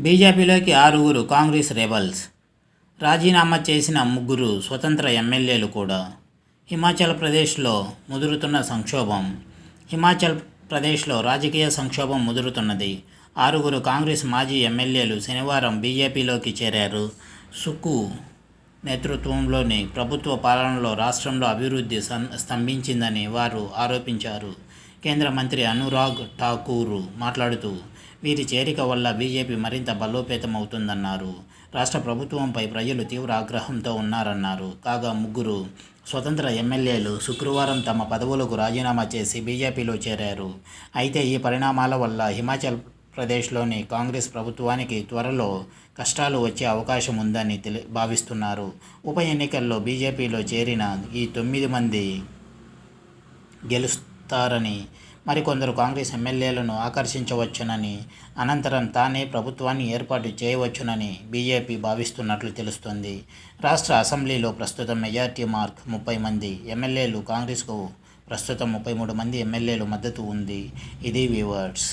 బీజేపీలోకి 6 కాంగ్రెస్ రెబల్స్. రాజీనామా చేసిన 3 స్వతంత్ర ఎమ్మెల్యేలు కూడా. హిమాచల్ ప్రదేశ్లో ముదురుతున్న సంక్షోభం. హిమాచల్ ప్రదేశ్లో రాజకీయ సంక్షోభం ముదురుతున్నది. 6 కాంగ్రెస్ మాజీ ఎమ్మెల్యేలు శనివారం బీజేపీలోకి చేరారు. సుక్కు నేతృత్వంలోని ప్రభుత్వ పాలనలో రాష్ట్రంలో అభివృద్ధి స్తంభించిందని వారు ఆరోపించారు. కేంద్ర మంత్రి అనురాగ్ ఠాకూర్ మాట్లాడుతూ, వీరి చేరిక వల్ల బీజేపీ మరింత బలోపేతమవుతుందన్నారు. రాష్ట్ర ప్రభుత్వంపై ప్రజలు తీవ్ర ఆగ్రహంతో ఉన్నారన్నారు. కాగా 3 స్వతంత్ర ఎమ్మెల్యేలు శుక్రవారం తమ పదవులకు రాజీనామా చేసి బీజేపీలో చేరారు. అయితే ఈ పరిణామాల వల్ల హిమాచల్ ప్రదేశ్లోని కాంగ్రెస్ ప్రభుత్వానికి త్వరలో కష్టాలు వచ్చే అవకాశం ఉందని భావిస్తున్నారు. ఉప ఎన్నికల్లో బీజేపీలో చేరిన ఈ 9 మంది గెలుస్తారని, మరికొందరు కాంగ్రెస్ ఎమ్మెల్యేలను ఆకర్షించవచ్చునని, అనంతరం తానే ప్రభుత్వాన్ని ఏర్పాటు చేయవచ్చునని బీజేపీ భావిస్తున్నట్లు తెలుస్తోంది. రాష్ట్ర అసెంబ్లీలో ప్రస్తుతం మెజార్టీ మార్క్ 30 మంది ఎమ్మెల్యేలు. కాంగ్రెస్కు ప్రస్తుతం 33 మంది ఎమ్మెల్యేలు మద్దతు ఉంది. ఇది వ్యూవర్స్.